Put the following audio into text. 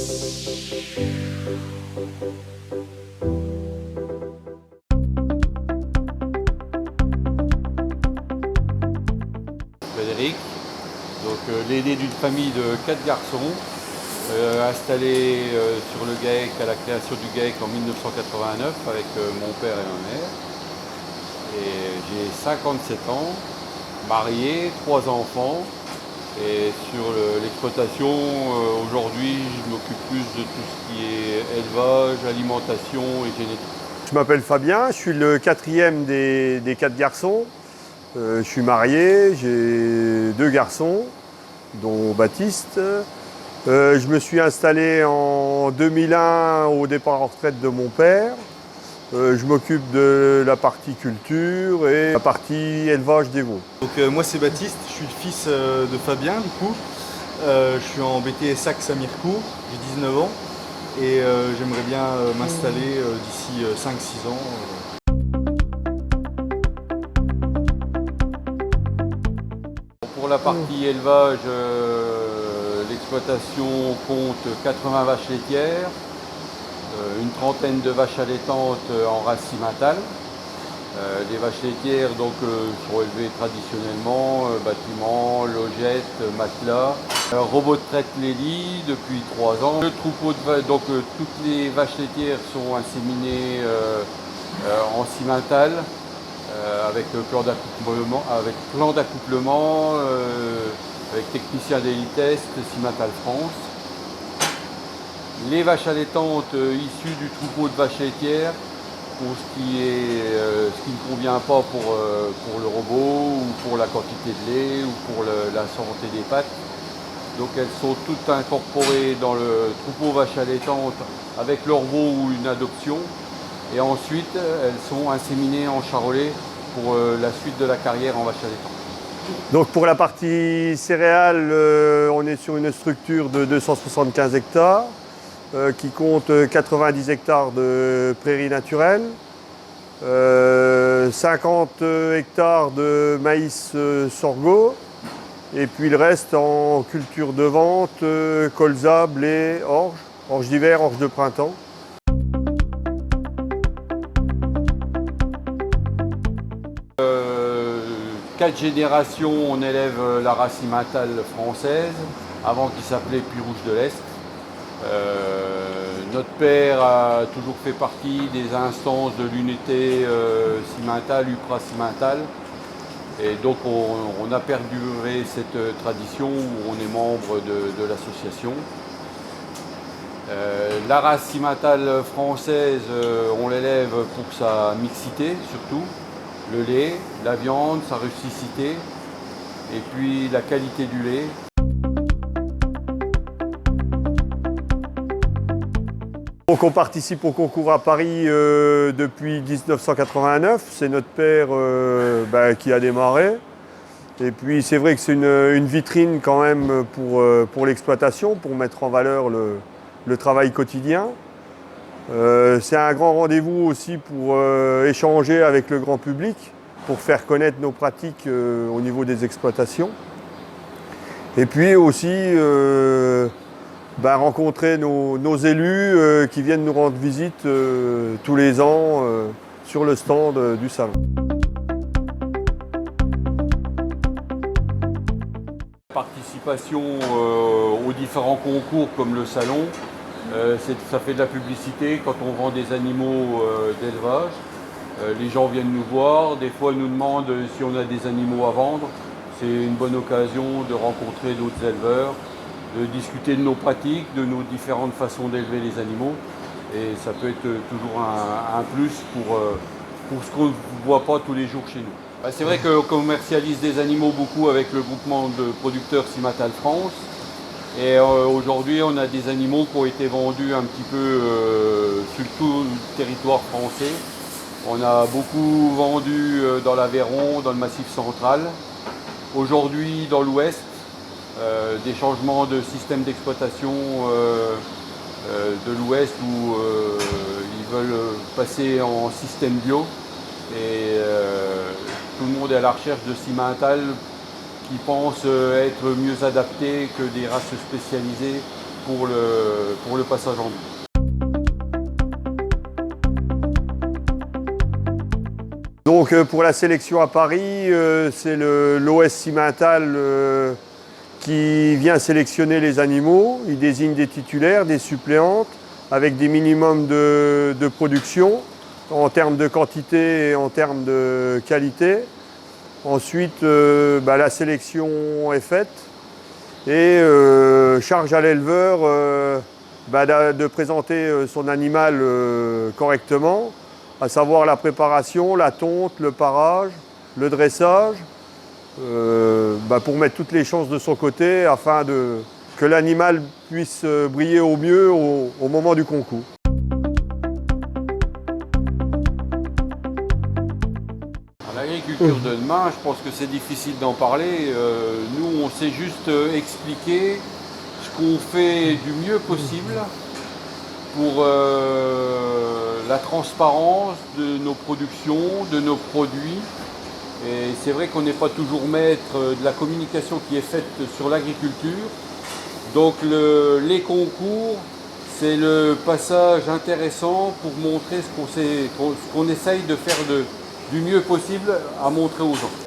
Frédéric, donc l'aîné d'une famille de 4 garçons, installé sur le GAEC à la création du GAEC en 1989 avec mon père et ma mère. Et j'ai 57 ans, marié, 3 enfants. Et sur l'exploitation, aujourd'hui, je m'occupe plus de tout ce qui est élevage, alimentation et génétique. Je m'appelle Fabien, je suis le quatrième des 4 garçons. Je suis marié, j'ai 2 garçons, dont Baptiste. Je me suis installé en 2001 au départ en retraite de mon père. Je m'occupe de la partie culture et la partie élevage des veaux. Donc moi c'est Baptiste, je suis le fils de Fabien du coup. Je suis en BTS SACS à Mirecourt, j'ai 19 ans et j'aimerais bien m'installer d'ici 5-6 ans. Pour la partie élevage, l'exploitation compte 80 vaches laitières, une trentaine de vaches allaitantes en race cimentale. Les vaches laitières donc, sont élevées traditionnellement, bâtiments, logettes, matelas. Robot de traite les lits depuis 3 ans. Le troupeau de donc toutes les vaches laitières sont inséminées en cimental avec plan d'accouplement, avec technicien d'Elitest, Cimental France. Les vaches allaitantes issues du troupeau de vaches laitières, pour ce qui ne convient pas pour le robot ou pour la quantité de lait ou pour la santé des pattes. Donc elles sont toutes incorporées dans le troupeau vaches allaitantes avec leur veau ou une adoption. Et ensuite elles sont inséminées en charolais pour la suite de la carrière en vache allaitante. Donc pour la partie céréales, on est sur une structure de 275 hectares. Qui compte 90 hectares de prairies naturelles, 50 hectares de maïs sorgho, et puis le reste en culture de vente, colza, blé, orge d'hiver, orge de printemps. Quatre générations, on élève la race cimentale française, avant qu'il s'appelait Puy Rouge de l'Est. Notre père a toujours fait partie des instances de l'unité cimentale, UPRA cimentale. Et donc on a perduré cette tradition où on est membre de l'association. La race cimentale française, on l'élève pour sa mixité surtout, le lait, la viande, sa rusticité et puis la qualité du lait. Donc on participe au concours à Paris depuis 1989, c'est notre père qui a démarré. Et puis c'est vrai que c'est une vitrine quand même pour l'exploitation, pour mettre en valeur le travail quotidien. C'est un grand rendez-vous aussi pour échanger avec le grand public, pour faire connaître nos pratiques au niveau des exploitations. Et puis aussi rencontrer nos élus qui viennent nous rendre visite tous les ans sur le stand du salon. Participation aux différents concours comme le salon, ça fait de la publicité quand on vend des animaux d'élevage. Les gens viennent nous voir, des fois nous demandent si on a des animaux à vendre. C'est une bonne occasion de rencontrer d'autres éleveurs, de discuter de nos pratiques, de nos différentes façons d'élever les animaux. Et ça peut être toujours un plus pour ce qu'on ne voit pas tous les jours chez nous. C'est vrai qu'on commercialise des animaux beaucoup avec le groupement de producteurs Cimental France. Et aujourd'hui, on a des animaux qui ont été vendus un petit peu sur tout le territoire français. On a beaucoup vendu dans l'Aveyron, dans le Massif central. Aujourd'hui, dans l'Ouest, des changements de système d'exploitation de l'Ouest où ils veulent passer en système bio. Et tout le monde est à la recherche de cimental qui pensent être mieux adaptés que des races spécialisées pour le passage en ville. Donc pour la sélection à Paris, c'est l'OS Cimental qui vient sélectionner les animaux. Il désigne des titulaires, des suppléantes, avec des minimums de production en termes de quantité et en termes de qualité. Ensuite, la sélection est faite et charge à l'éleveur de présenter son animal correctement, à savoir la préparation, la tonte, le parage, le dressage, pour mettre toutes les chances de son côté afin que l'animal puisse briller au mieux au moment du concours. L'agriculture de demain, je pense que c'est difficile d'en parler. Nous, on sait juste expliquer ce qu'on fait du mieux possible pour la transparence de nos productions, de nos produits. Et c'est vrai qu'on n'est pas toujours maître de la communication qui est faite sur l'agriculture. Donc les concours, c'est le passage intéressant pour montrer ce qu'on essaye de faire du mieux possible à montrer aux gens.